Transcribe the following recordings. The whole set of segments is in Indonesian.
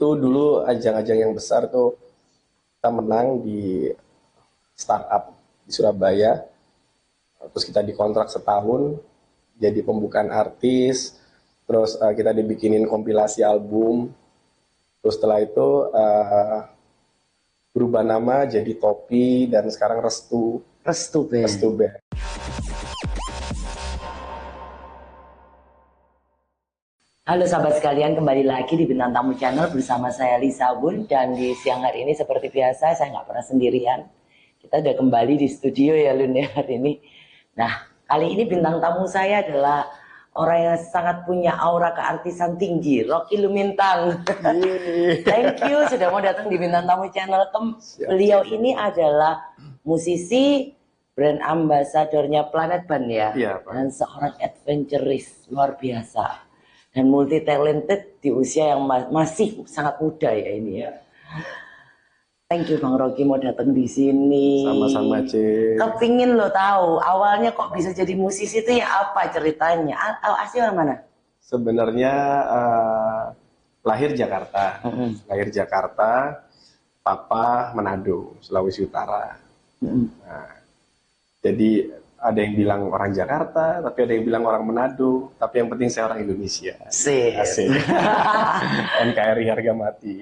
itu dulu ajang-ajang yang besar tuh kita menang di startup di Surabaya. Terus kita dikontrak setahun jadi pembukaan artis. Terus kita dibikinin kompilasi album. Terus setelah itu berubah nama jadi Topi dan sekarang Restu. Restu Band. Restu Band. Halo sahabat sekalian, kembali lagi di Bintang Tamu Channel bersama saya Lisa Bun. Dan di siang hari ini seperti biasa saya nggak pernah sendirian. Kita udah kembali di studio ya Lun ya hari ini. Nah kali ini bintang tamu saya adalah orang yang sangat punya aura keartisan tinggi, Rocky Lumintang. Thank you sudah mau datang di Bintang Tamu Channel. Beliau ini adalah musisi, brand ambasadornya Planet Band ya, dan seorang adventurist luar biasa dan multi talented di usia yang masih sangat muda ya ini ya. Thank you Bang Rocky mau datang di sini. Sama-sama Cik. Kepingin lo tahu awalnya kok bisa jadi musisi itu ya apa ceritanya? Asli orang mana? Sebenarnya lahir Jakarta, Papa Manado, Sulawesi Utara. Nah, jadi ada yang bilang orang Jakarta, tapi ada yang bilang orang Manado, tapi yang penting saya orang Indonesia. Asik. NKRI harga mati.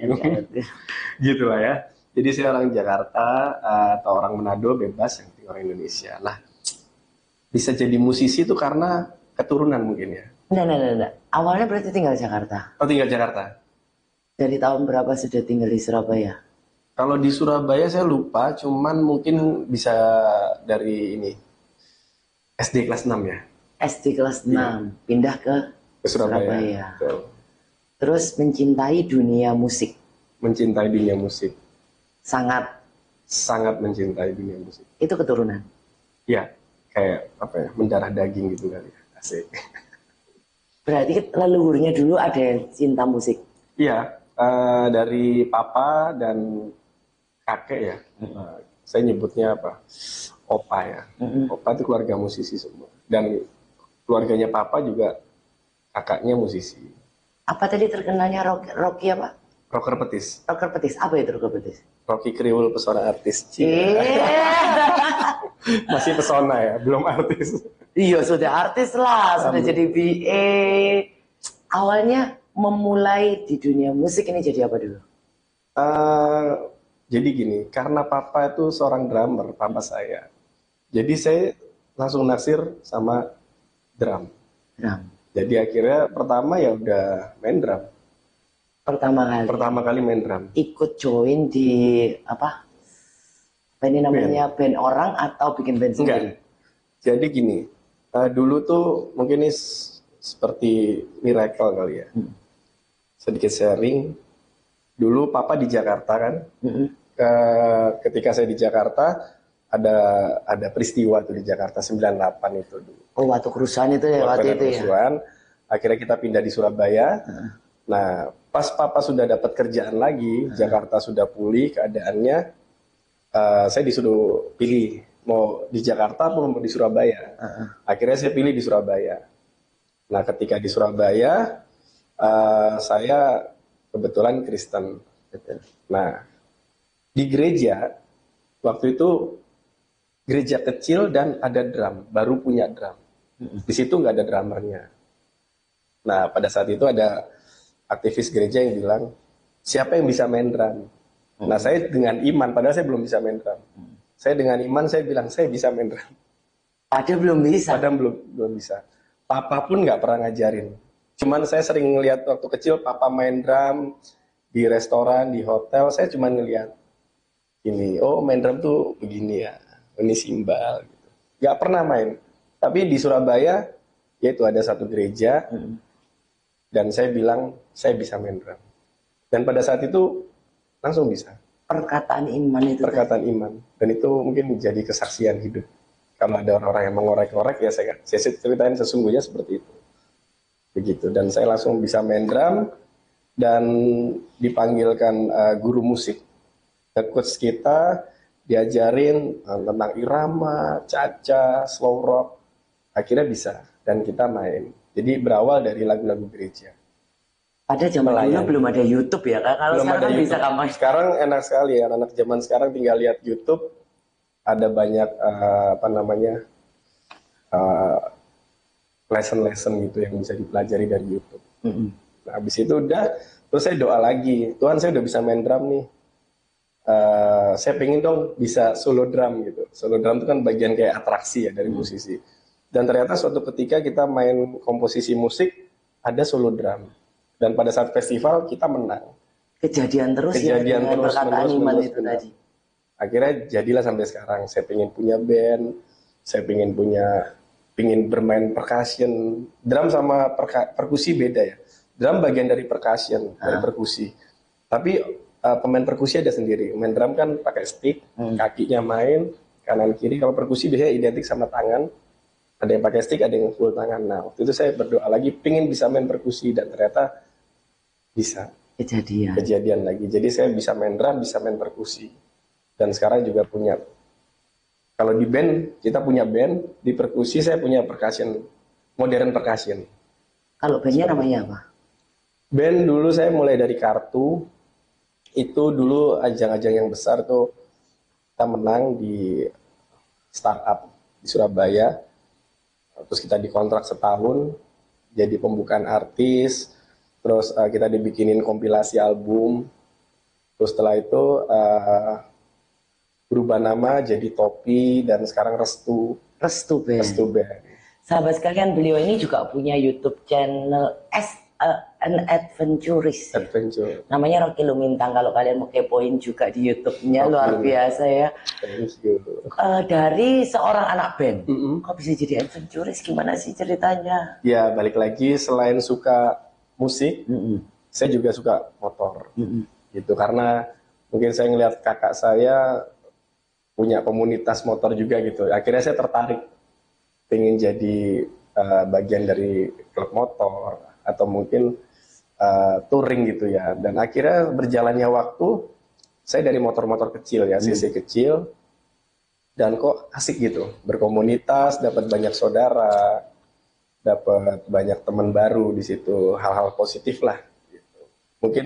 Gitu lah ya. Jadi saya orang Jakarta atau orang Manado bebas, yang penting orang Indonesia. Nah, bisa jadi musisi itu karena keturunan mungkin ya. Enggak. Awalnya berarti tinggal Jakarta. Oh, tinggal Jakarta. Dari tahun berapa sudah tinggal di Surabaya? Kalau di Surabaya saya lupa, cuman mungkin bisa dari ini. SD kelas 6 ya. SD kelas 6, pindah ke Surabaya. Betul. Terus mencintai dunia musik. Mencintai dunia musik. Sangat mencintai dunia musik. Itu keturunan. Ya, kayak apa ya, mendarah daging gitu kali ya. Asik. Berarti leluhurnya dulu ada yang cinta musik. Iya, dari papa dan kakek ya. Saya nyebutnya apa? Opa ya. Opa itu keluarga musisi semua. Dan keluarganya papa juga kakaknya musisi. Apa tadi terkenalnya Rocky apa? Rocker Petis. Rocker Petis. Apa itu Rocker Petis? Rocky Kriwul pesona artis. Masih pesona ya, belum artis. Iya sudah artis lah, sudah jadi BA. Awalnya memulai di dunia musik ini jadi apa dulu? Jadi gini, karena papa itu seorang drummer, papa saya. Jadi saya langsung naksir sama drum. Jadi akhirnya pertama ya udah main drum. Pertama kali main drum. Ikut join di apa? Ini namanya band orang atau bikin band sendiri? Enggak. Jadi gini, dulu tuh mungkin ini seperti miracle kali ya. Sedikit sharing. Dulu papa di Jakarta kan. Ketika saya di Jakarta ada peristiwa tuh di Jakarta 98 itu dulu. Oh, waktu kerusuhan itu ya waktu itu ya. Akhirnya kita pindah di Surabaya. Nah, pas papa sudah dapat kerjaan lagi, Jakarta sudah pulih keadaannya, saya disuruh pilih mau di Jakarta atau mau di Surabaya. Akhirnya saya pilih di Surabaya. Nah, ketika di Surabaya, saya kebetulan Kristen. Nah, di gereja waktu itu gereja kecil dan ada drum, baru punya drum. Di situ nggak ada drummernya. Nah, pada saat itu ada aktivis gereja yang bilang, siapa yang bisa main drum? Nah, saya dengan iman, padahal saya belum bisa main drum. Saya dengan iman, saya bilang, saya bisa main drum. Padahal belum bisa? Padahal belum bisa. Papa pun nggak pernah ngajarin. Cuman saya sering ngeliat waktu kecil, papa main drum di restoran, di hotel, saya cuma ngeliat. Ini, oh main drum tuh begini ya, ini simbal. Gitu. Nggak pernah main. Tapi di Surabaya, yaitu ada satu gereja, dan saya bilang, saya bisa main drum. Dan pada saat itu, langsung bisa. Perkataan iman itu. Perkataan iman. Dan itu mungkin menjadi kesaksian hidup. Kalau ada orang-orang yang mengorek-orek, ya saya ceritain sesungguhnya seperti itu. Begitu. Dan saya langsung bisa main drum, dan dipanggilkan guru musik. Coach kita, diajarin tentang irama, caca, slow rock. Akhirnya bisa. Dan kita main. Jadi berawal dari lagu-lagu gereja. Pada zaman dulu melayani. belum ada YouTube ya, Kak. Kalau Belum sekarang ada kan bisa YouTube. kamu. Sekarang enak sekali ya, anak zaman sekarang tinggal lihat YouTube, ada banyak apa namanya eh, lesson-lesson gitu yang bisa dipelajari dari YouTube. Mm-mm. Nah, habis itu udah, terus saya doa lagi, Tuhan saya udah bisa main drum nih. Saya pengen dong bisa solo drum gitu. Solo drum itu kan bagian kayak atraksi ya dari musisi. Dan ternyata suatu ketika kita main komposisi musik, ada solo drum. Dan pada saat festival kita menang. Kejadian terus ya Kejadian dengan terus perkataan menerus Iman menerus itu benar. tadi. Akhirnya jadilah sampai sekarang. Saya pengen punya band, saya pengen bermain percussion. Drum sama perkusi beda ya. Drum bagian dari percussion, dari perkusi. Tapi pemain perkusi ada sendiri. Main drum kan pakai stick, kakinya main kanan kiri. Kalau perkusi biasanya identik sama tangan. Ada yang pakai stick, ada yang full tangan. Nah, waktu itu saya berdoa lagi, pengen bisa main perkusi dan ternyata bisa. Kejadian lagi. Jadi saya bisa main drum, bisa main perkusi. Dan sekarang juga punya. Kalau di band, kita punya band. Di perkusi saya punya percussion, modern percussion. Kalau bandnya namanya apa? Band dulu saya mulai dari kartu. Itu dulu ajang-ajang yang besar tuh kita menang di startup di Surabaya. Terus kita dikontrak setahun jadi pembukaan artis. Terus kita dibikinin kompilasi album. Terus setelah itu berubah nama jadi Topi dan sekarang Restu Restu Band. Band. Sahabat sekalian, beliau ini juga punya YouTube channel an Adventurist. Adventure. Namanya Rocky Lumintang, kalau kalian mau kepoin juga di YouTube-nya. Rocky Luar Lumintang. biasa ya. Thank you. Dari seorang anak band, kok bisa jadi adventurist? Gimana sih ceritanya? Ya balik lagi, selain suka musik, saya juga suka motor. Gitu karena mungkin saya ngelihat kakak saya punya komunitas motor juga gitu. Akhirnya saya tertarik pengen jadi bagian dari klub motor atau mungkin touring gitu ya. Dan akhirnya berjalannya waktu, saya dari motor-motor kecil ya, cc kecil, dan kok asik gitu, berkomunitas, dapat banyak saudara, dapat banyak teman baru di situ, hal-hal positif lah. Gitu. Mungkin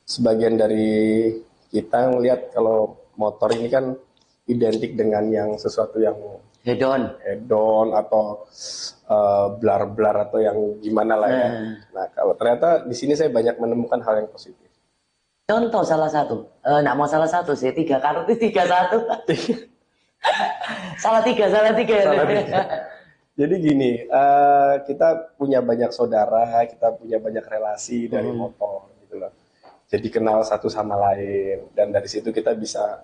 sebagian dari kita ngelihat kalau motor ini kan identik dengan yang sesuatu yang hedon atau blar-blar atau yang gimana lah ya. Nah, kalau ternyata di sini saya banyak menemukan hal yang positif. Contoh salah satu, nggak mau salah satu sih, 3 kartu 31. salah tiga. Salah tiga. Jadi gini, kita punya banyak saudara, kita punya banyak relasi dari motor gitu loh. Jadi kenal satu sama lain dan dari situ kita bisa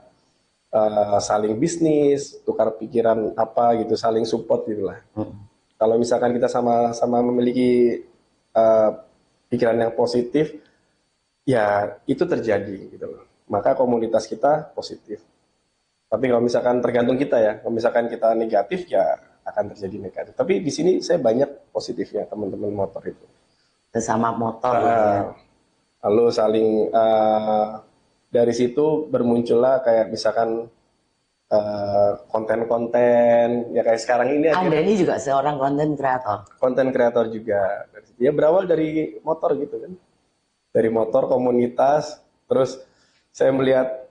saling bisnis, tukar pikiran apa gitu, saling support gitu lah. Kalau misalkan kita sama-sama memiliki pikiran yang positif, ya itu terjadi gitu loh. Maka komunitas kita positif. Tapi kalau misalkan tergantung kita ya, kalau misalkan kita negatif ya akan terjadi negatif. Tapi di sini saya banyak positifnya teman-teman motor itu. Sesama motor ya. Lalu saling dari situ bermuncullah kayak misalkan konten-konten ya kayak sekarang ini aja. Anda ini juga seorang konten kreator. Konten kreator juga. Ya berawal dari motor gitu kan. Dari motor komunitas, terus saya melihat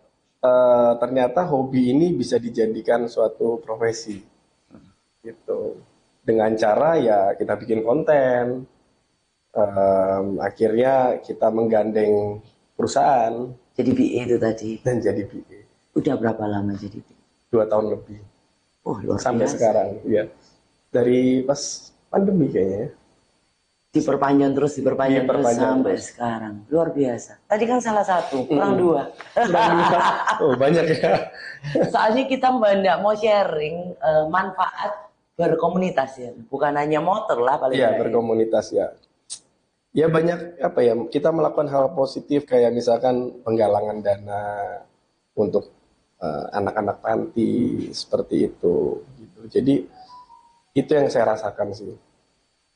ternyata hobi ini bisa dijadikan suatu profesi. Gitu. Dengan cara ya kita bikin konten. Akhirnya kita menggandeng perusahaan. Jadi BA itu tadi. Dan jadi BA. Udah berapa lama jadi BA? 2 tahun lebih. Oh, luar sampai biasa. Sekarang, ya. Dari pas pandemi kayaknya. Diperpanjang terus sampai sekarang. Luar biasa. Tadi kan salah satu, kurang 2. Oh, banyak ya. Soalnya kita nggak mau sharing manfaat berkomunitas ya. Bukan hanya motor lah paling. Iya, berkomunitas ya. Ya banyak apa ya, kita melakukan hal positif kayak misalkan penggalangan dana untuk anak-anak panti seperti itu gitu. Jadi itu yang saya rasakan sih.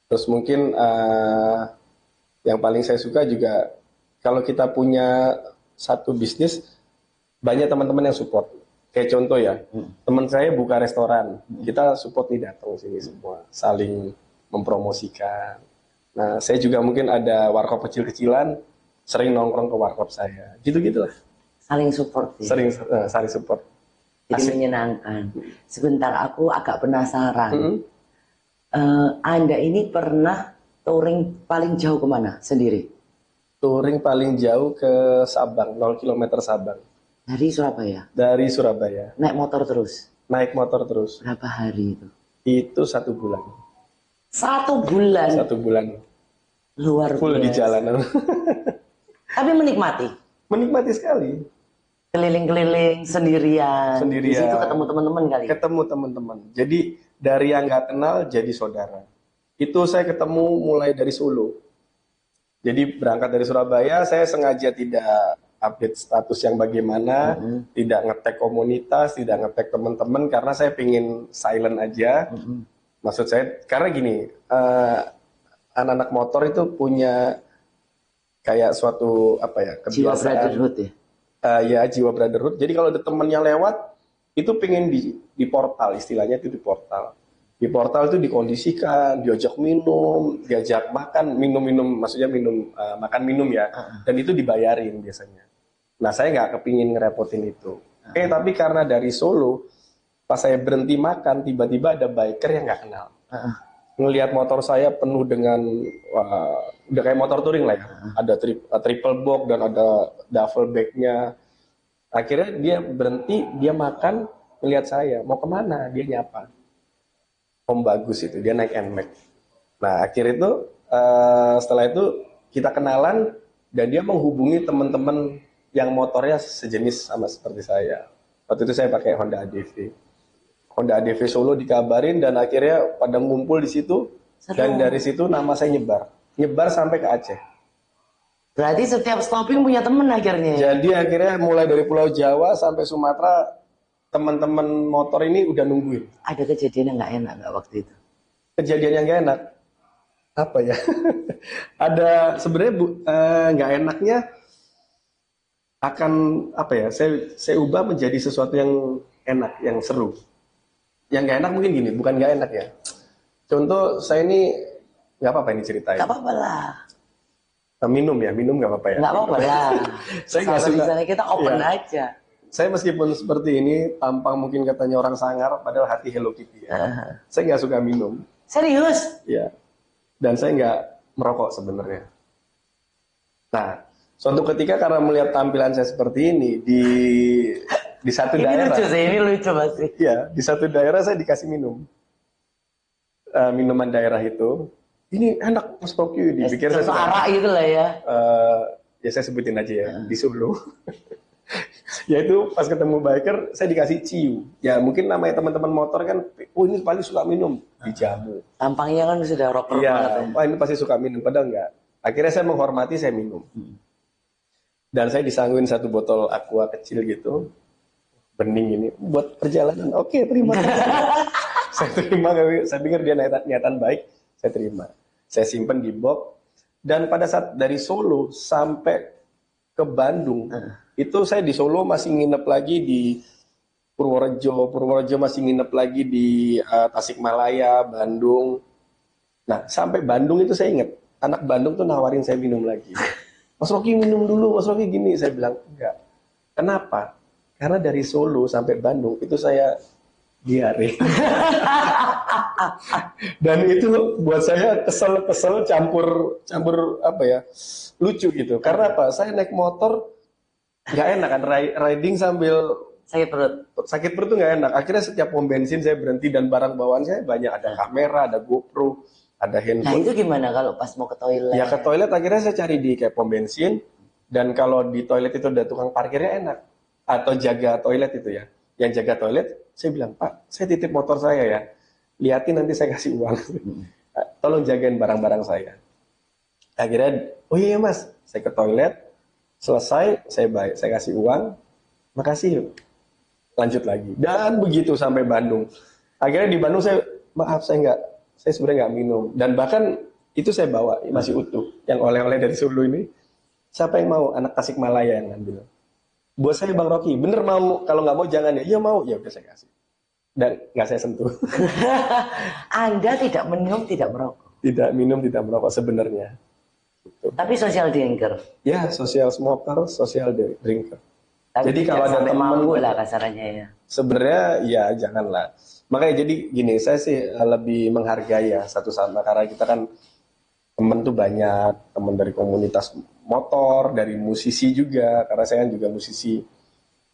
Terus mungkin yang paling saya suka juga kalau kita punya satu bisnis banyak teman-teman yang support. Kayak contoh ya, teman saya buka restoran, kita support nih datang sini semua, saling mempromosikan. Nah, saya juga mungkin ada warkop kecil-kecilan, sering nongkrong ke warkop saya. Gitu-gitulah. Saling support ya. Sering saling support. Jadi Asik. menyenangkan. Sebentar, aku agak penasaran. Mm-mm. Anda ini pernah touring paling jauh kemana sendiri? Touring paling jauh ke Sabang, 0 km Sabang. Dari Surabaya. Dari Surabaya. Naik motor terus. Naik motor terus. Berapa hari itu? Itu 1 bulan. 1 bulan. 1 bulan. Luar Full di biasa. jalanan. Tapi menikmati. Menikmati sekali. Keliling-keliling sendirian. Di Sendirian. situ ketemu teman-teman kali. Ketemu teman-teman. Jadi dari yang nggak kenal jadi saudara. Itu saya ketemu mulai dari Solo. Jadi berangkat dari Surabaya, saya sengaja tidak update status yang bagaimana, tidak ngetek komunitas, tidak ngetek teman-teman karena saya pingin silent aja. Maksud saya, karena gini, anak-anak motor itu punya kayak suatu apa ya Jiwa kebiasaan. brotherhood ya. Ya jiwa brotherhood. Jadi kalau ada temennya lewat, itu pengen di portal, istilahnya itu di portal. Di portal itu dikondisikan, diajak minum, diajak makan, minum-minum, maksudnya minum, makan minum ya. Dan itu dibayarin biasanya. Nah saya nggak kepingin ngerepotin itu. Tapi karena dari Solo, pas saya berhenti makan, tiba-tiba ada biker yang nggak kenal. Ngelihat motor saya penuh dengan, udah kayak motor touring lah ya. Ada triple box dan ada duffel bag-nya. Akhirnya dia berhenti, dia makan, ngelihat saya, mau kemana? Dia nyapa. Om Bagus itu, dia naik NMAX. Nah akhir itu, setelah itu kita kenalan, dan dia menghubungi teman-teman yang motornya sejenis sama seperti saya. Waktu itu saya pakai Honda ADV. Honda ADV Solo dikabarin dan akhirnya pada ngumpul di situ. Seru. Dan dari situ nama saya nyebar sampai ke Aceh. Berarti setiap stopping punya temen akhirnya. Jadi akhirnya mulai dari Pulau Jawa sampai Sumatera, teman-teman motor ini udah nungguin. Ada kejadian yang nggak enak nggak waktu itu? Kejadian yang gak enak apa ya? Ada sebenarnya nggak enaknya akan apa ya? Saya ubah menjadi sesuatu yang enak, yang seru. Yang gak enak mungkin gini, bukan gak enak ya. Contoh saya ini nggak apa-apa ini ceritain. Nggak apa-apa lah. Minum nggak apa-apa ya. Nggak apa-apa lah. Saya nggak Kalau suka. misalnya kita open Iya. aja. Saya meskipun seperti ini, tampang mungkin katanya orang sangar, padahal hati Hello Kitty ya. Saya nggak suka minum, Serius? ya. Dan saya nggak merokok sebenarnya. Nah, suatu ketika karena melihat tampilan saya seperti ini di satu Ini daerah, lucu sih, ini lucu pasti. ya di satu daerah saya dikasih minum. Minuman daerah itu, ini enak Mas Rocky, dipikir saya suka. Arak gitu lah ya. Ya saya sebutin aja ya, di Solo. Yaitu pas ketemu biker, saya dikasih ciu. Ya mungkin namanya teman-teman motor kan, oh ini paling suka minum, dijamu. Tampangnya kan sudah rocker banget. Iya, wah ini pasti suka minum, padahal enggak. Akhirnya saya menghormati, saya minum. Dan saya disangguin satu botol aqua kecil gitu, bening ini, buat perjalanan. Oke, terima kasih. Saya terima, saya pikir dia niatan baik, saya terima. Saya simpen di box. Dan pada saat dari Solo sampai ke Bandung, itu saya di Solo masih nginep lagi di Purworejo masih nginep lagi di Tasikmalaya, Bandung. Nah, sampai Bandung itu saya ingat, anak Bandung tuh nawarin saya minum lagi. Mas Rocky minum dulu, Mas Rocky gini. Saya bilang, enggak. Kenapa? Karena dari Solo sampai Bandung, itu saya diare. Dan itu buat saya kesel campur apa ya, lucu gitu. Karena apa? Saya naik motor, nggak enak kan, riding sambil sakit perut tuh nggak enak. Akhirnya setiap pom bensin saya berhenti dan barang bawaan saya banyak, ada kamera, ada GoPro, ada Nah handphone. itu gimana kalau pas mau ke toilet? Ya ke toilet akhirnya saya cari di kayak pom bensin, dan kalau di toilet itu ada tukang parkirnya enak, atau jaga toilet itu ya. Yang jaga toilet, saya bilang, Pak, saya titip motor saya ya, liatin nanti saya kasih uang. Tolong jagain barang-barang saya. Akhirnya, oh iya Mas, saya ke toilet, selesai, saya kasih uang, makasih, lanjut lagi. Dan begitu sampai Bandung. Akhirnya di Bandung saya, maaf saya sebenarnya nggak minum. Dan bahkan itu saya bawa, masih utuh. Yang oleh-oleh dari Solo ini, siapa yang mau? Anak Tasikmalaya yang ngambil. Buat saya Bang Rocky, bener mau, kalau nggak mau jangan ya. Iya mau, ya udah saya kasih. Dan nggak saya sentuh. Anda tidak minum, tidak merokok. tidak minum, tidak merokok sebenarnya. Gitu. Tapi social drinker. Ya, social smoker, social drinker. Tapi Jadi tidak kalau ada sampai teman, mabuk lah kasarannya ya. sebenarnya ya janganlah. Makanya jadi gini, saya sih lebih menghargai ya satu sama, karena kita kan temen tuh banyak, temen dari komunitas motor, dari musisi juga, karena saya kan juga musisi.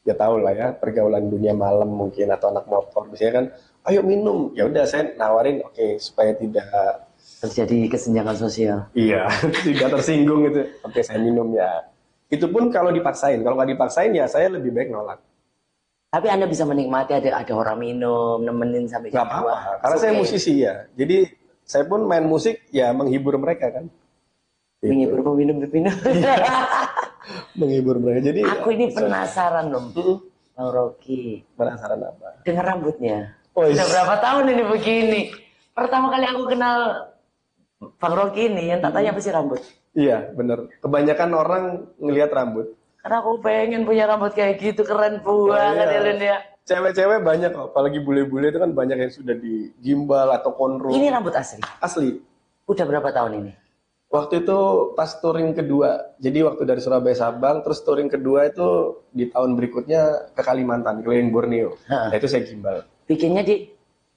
Ya tahu lah ya, pergaulan dunia malam mungkin atau anak motor. Biasanya kan, ayo minum. Ya udah saya nawarin, oke, supaya tidak Terjadi kesenjangan sosial. iya, tidak tersinggung gitu. Oke, saya minum ya. Itu pun kalau dipaksain. Kalau nggak dipaksain ya saya lebih baik nolak. Tapi Anda bisa menikmati ada orang minum, nemenin sampai Nggak jam apa-apa, 2. karena It's saya okay. musisi ya. Jadi saya pun main musik ya menghibur mereka kan. Gitu. Menghibur peminum-peminum. Menghibur mereka. Jadi Aku ini penasaran loh, Mm-mm. Bang Rocky. Penasaran apa? Dengan rambutnya. Oh, Sudah berapa tahun ini begini? Pertama kali aku kenal Bang Rocky ini, yang tak tanya apa sih rambut. Iya, bener. Kebanyakan orang ngelihat rambut. Karena aku pengen punya rambut kayak gitu, keren banget iya. ya Lun ya. Cewek-cewek banyak kok, apalagi bule-bule itu kan banyak yang sudah di gimbal atau konro. Ini rambut asli. Asli. Udah berapa tahun ini? Waktu itu pas touring kedua, jadi waktu dari Surabaya Sabang, terus touring kedua itu di tahun berikutnya ke Kalimantan, keliling Borneo. Ha. Nah, itu saya gimbal. Bikinnya di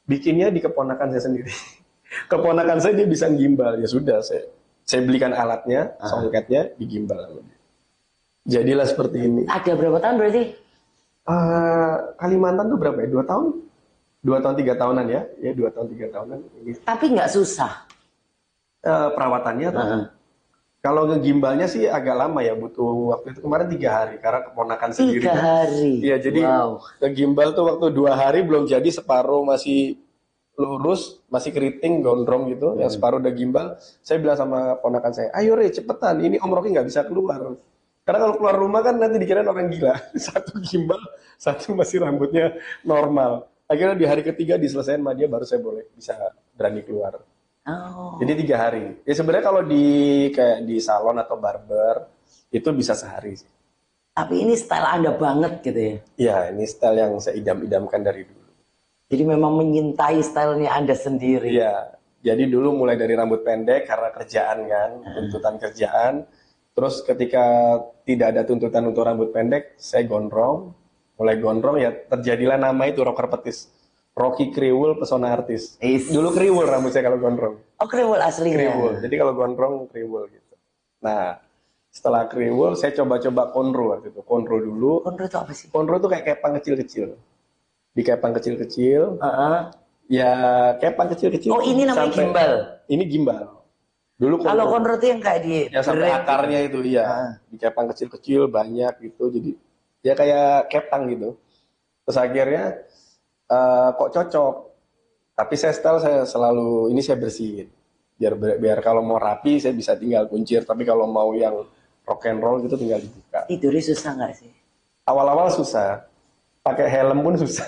Bikinnya di keponakan saya sendiri. Keponakan saya dia bisa gimbal, ya sudah saya belikan alatnya, songketnya, digimbal sama dia. Jadilah seperti ini. ada berapa tahun berarti? Kalimantan tuh berapa ya? 2 tahun? 2 tahun 3 tahunan ya? Ya 2 tahun 3 tahunan. Ini. Tapi nggak susah. Perawatannya tuh. Kalau ngegimbalnya sih agak lama ya, butuh waktu itu kemarin 3 hari karena keponakan sendiri. 3 hari. Iya, jadi Wow. ngegimbal tuh waktu 2 hari belum jadi, separuh masih lurus, masih keriting, gondrong gitu, yang separuh udah gimbal. Saya bilang sama ponakan saya, ayo Re, cepetan, ini Om Rocky nggak bisa keluar. Karena kalau keluar rumah kan nanti dikirain orang gila. Satu gimbal, satu masih rambutnya normal. Akhirnya di hari ketiga diselesaikan sama dia, baru saya boleh bisa berani keluar. Oh. Jadi 3 hari. Ya sebenarnya kalau di kayak di salon atau barber itu bisa sehari sih. Tapi ini style Anda banget gitu ya. Iya, ini style yang saya idam-idamkan dari dulu. Jadi memang menyintai stylenya Anda sendiri. Iya. Jadi dulu mulai dari rambut pendek karena kerjaan kan, tuntutan kerjaan. Terus ketika tidak ada tuntutan untuk rambut pendek, saya gondrong. Mulai gondrong ya terjadilah nama itu rocker petis. Rocky Kriwul pesona artis. Is. Dulu kriwul rambut saya kalau gondrong. Oh, kriwul aslinya. Kriwul. Jadi kalau gondrong kriwul gitu. Nah, setelah kriwul saya coba-coba konro waktu itu. Konro dulu. Konro itu apa sih? Konro itu kayak kepang kecil-kecil. Di kepang kecil-kecil. Heeh. Ya kepang kecil-kecil. Oh, ini namanya gimbal. Ini gimbal. Dulu Kalau konro itu yang kayak di ya sampai brand. akarnya itu iya. Di kepang kecil-kecil banyak gitu. Jadi ya kayak kepang gitu. Terus akhirnya kok cocok. Tapi saya style saya selalu ini saya bersihin. Biar kalau mau rapi saya bisa tinggal kuncir. Tapi kalau mau yang rock and roll gitu tinggal dibuka. Tidurnya susah nggak sih? Awal-awal susah. Pakai helm pun susah.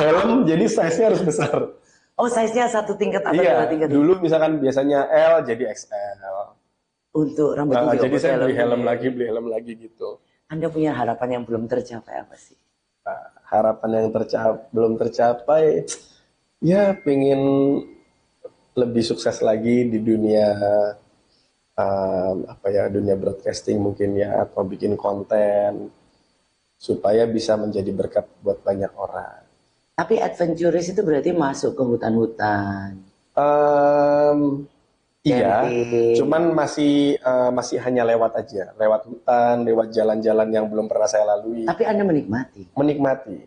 Helm jadi size-nya harus besar. Oh, size-nya 1 tingkat atau 2 Iya, tingkat? dulu misalkan biasanya L jadi XL. Untuk rambut juga Jadi saya beli helm helm lagi gitu. Anda punya harapan yang belum tercapai apa sih? Nah, harapan yang belum tercapai, ya pengen lebih sukses lagi di dunia dunia broadcasting mungkin ya, atau bikin konten supaya bisa menjadi berkat buat banyak orang. Tapi adventurous itu berarti masuk ke hutan-hutan. Iya, Camping. cuman masih hanya lewat aja, lewat hutan, lewat jalan-jalan yang belum pernah saya lalui. Tapi Anda menikmati. Menikmati.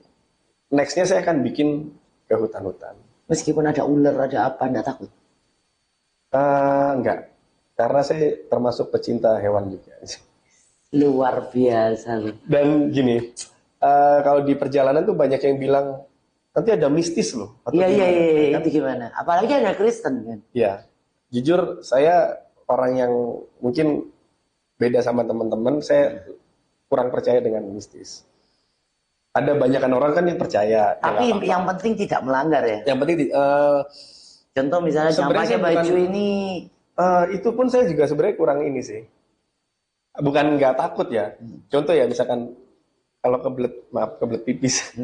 Nextnya saya akan bikin ke hutan-hutan. Meskipun ada ular, ada apa, Anda takut? Enggak, karena saya termasuk pecinta hewan juga. Luar biasa loh. Dan gini, kalau di perjalanan tuh banyak yang bilang nanti ada mistis loh. Atau Iya, gimana. itu gimana? Apalagi ada Kristen kan? Ya, jujur saya orang yang mungkin beda sama teman-teman, saya kurang percaya dengan mistis. Ada banyakan orang kan yang percaya. Tapi yang penting tidak melanggar ya. Yang penting Contoh misalnya jangan sebenarnya pakai baju bukan- ini. itu pun saya juga sebenarnya kurang ini sih. Bukan nggak takut ya. Contoh ya misalkan kalau kebelet pipis.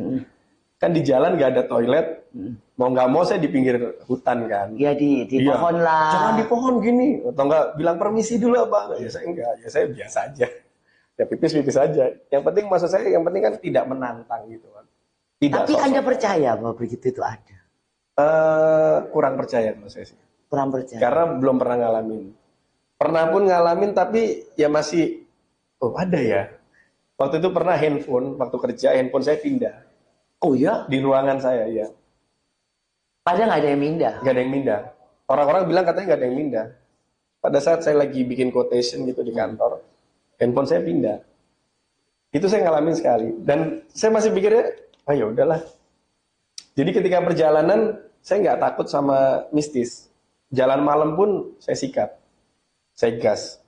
kan di jalan nggak ada toilet, mau nggak mau saya di pinggir hutan kan. Ya di Iya. pohon lah. Jangan di pohon gini, atau nggak bilang permisi dulu apa? Ya saya enggak, ya saya biasa aja. Ya pipis aja. Yang penting maksud saya, yang penting kan tidak menantang gitu kan. Tidak Tapi sok-sok. Anda percaya bahwa begitu itu ada? Kurang percaya kalau saya sih. Kurang percaya. Karena belum pernah ngalamin. Pernah pun ngalamin tapi ya masih, oh ada ya. Waktu itu pernah waktu kerja handphone saya pindah Oh ya? di ruangan saya ya. Padahal nggak ada yang mindah. Nggak ada yang mindah. Orang-orang bilang katanya nggak ada yang mindah. Pada saat saya lagi bikin quotation gitu di kantor, handphone saya pindah. Itu saya ngalamin sekali. Dan saya masih pikirnya, ah ya udahlah. Jadi ketika perjalanan, saya nggak takut sama mistis. Jalan malam pun saya sikat. Saya gas.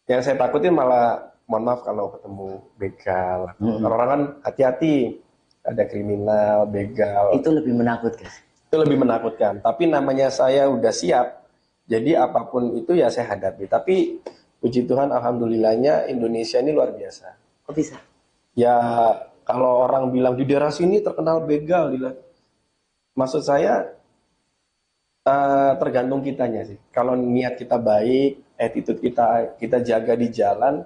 Yang saya takutin malah, mohon maaf kalau ketemu begal. Orang-orang kan hati-hati. Ada kriminal, begal. Itu lebih menakutkan. Itu lebih menakutkan. Tapi namanya saya udah siap. Jadi apapun itu ya saya hadapi. Tapi puji Tuhan, alhamdulillahnya Indonesia ini luar biasa. Kok bisa? Ya kalau orang bilang di daerah sini terkenal begal, maksud saya tergantung kitanya sih. Kalau niat kita baik, attitude kita jaga di jalan,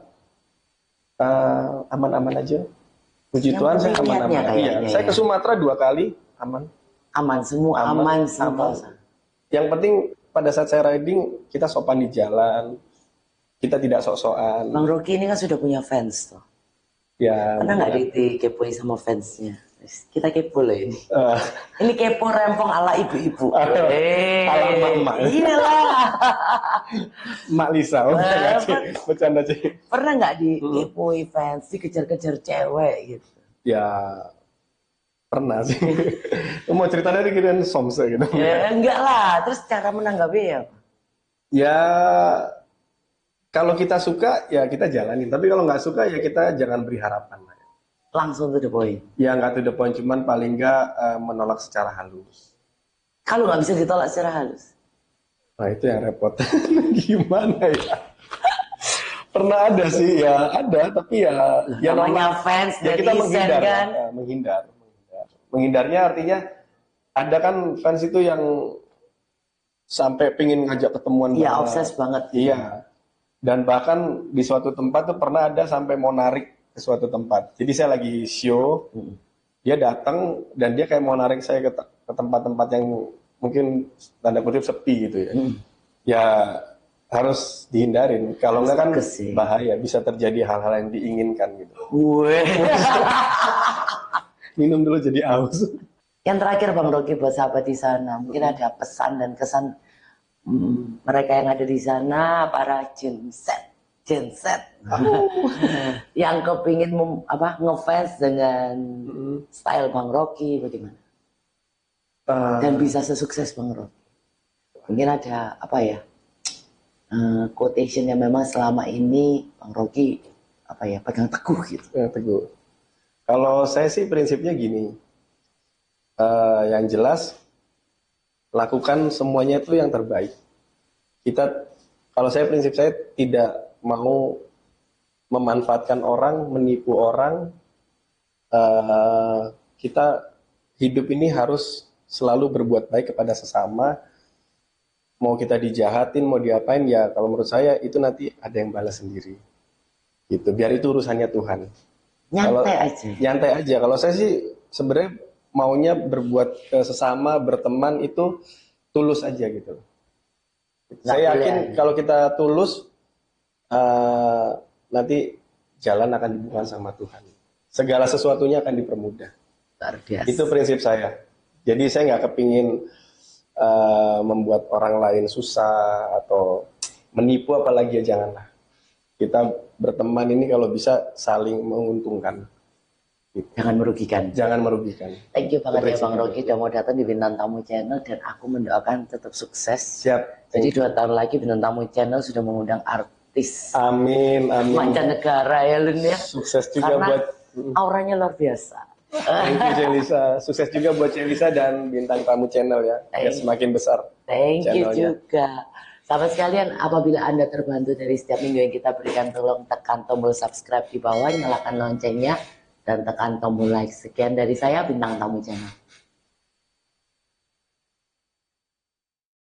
aman-aman aja. Puji Yang Tuhan saya penting niatnya aman-aman. Iya, kayaknya saya ya. ke Sumatera 2 kali aman. Aman semua, aman Aman. sentosa. Yang penting pada saat saya riding kita sopan di jalan, kita tidak sok-sokan. Bang Rocky ini kan sudah punya fans tuh. Ya. Pernah nggak dikepoin sama fansnya? Kita kepo loh ini. eh, Ini kepo rempong ala ibu-ibu. ala emak-emak. Iyalah. Mak Lisa, bercanda sih. Pernah nggak dikepoi fans, dikejar-kejar cewek gitu? Ya pernah sih. Mau ceritanya dikirim somse gitu. Ya, enggak lah. Terus cara menanggapi ya? Ya kalau kita suka ya kita jalanin. Tapi kalau nggak suka ya kita jangan beri harapan. Langsung to the point. Ya nggak to the point, cuman paling nggak menolak secara halus. Kalau nggak bisa ditolak secara halus. Nah itu yang repot. Gimana ya? Pernah ada sih ya, ada tapi ya Namanya fans ya dari kita menghindar kan? ya, menghindar. Menghindarnya artinya ada kan fans itu yang sampai pingin ngajak ketemuan Iya, banget. obses banget. Iya. Dan bahkan di suatu tempat tuh pernah ada sampai mau narik ke suatu tempat. Jadi saya lagi show, dia datang dan dia kayak mau narik saya ke tempat-tempat yang mungkin tanda kutip sepi gitu ya. Ya harus dihindarin. Kalau enggak kan bahaya, bisa terjadi hal-hal yang diinginkan gitu. Gue. Minum dulu jadi aus. Yang terakhir Bang Rocky buat sahabat di sana, mungkin ada pesan dan kesan mereka yang ada di sana, para genset yang kepingin ngefans dengan style Bang Rocky bagaimana? Dan bisa sesukses Bang Rocky. Mungkin ada quotation yang memang selama ini Bang Rocky pegang teguh gitu. Teguh. Kalau saya sih prinsipnya gini, yang jelas lakukan semuanya itu yang terbaik. Kalau prinsip saya tidak mau memanfaatkan orang, menipu orang. Kita hidup ini harus selalu berbuat baik kepada sesama. Mau kita dijahatin, mau diapain ya, kalau menurut saya itu nanti ada yang balas sendiri. Gitu. Biar itu urusannya Tuhan. Nyantai aja. Kalau saya sih sebenarnya maunya berbuat ke sesama, berteman itu tulus aja gitu. Saya yakin kalau kita tulus, nanti jalan akan dibuka sama Tuhan. Segala sesuatunya akan dipermudah. Itu prinsip saya. Jadi saya nggak kepingin membuat orang lain susah atau menipu, apalagi ya janganlah. Kita berteman ini kalau bisa saling menguntungkan. Jangan merugikan. Jangan merugikan. Thank you banget ya Bang Rocky udah mau datang di Bintang Tamu Channel, dan aku mendoakan tetap sukses. Siap. Jadi 2 tahun lagi Bintang Tamu Channel sudah mengundang artis. Amin, amin. Mancanegara ya Lun ya. Sukses juga karena buat auranya luar biasa. Thank you Celisa. Sukses juga buat Celisa dan Bintang Tamu Channel ya. Biar semakin besar. Thank you juga. Sahabat sekalian, apabila Anda terbantu dari setiap minggu yang kita berikan, tolong tekan tombol subscribe di bawah, nyalakan loncengnya, dan tekan tombol like. Sekian dari saya, Bintang Tamu Channel.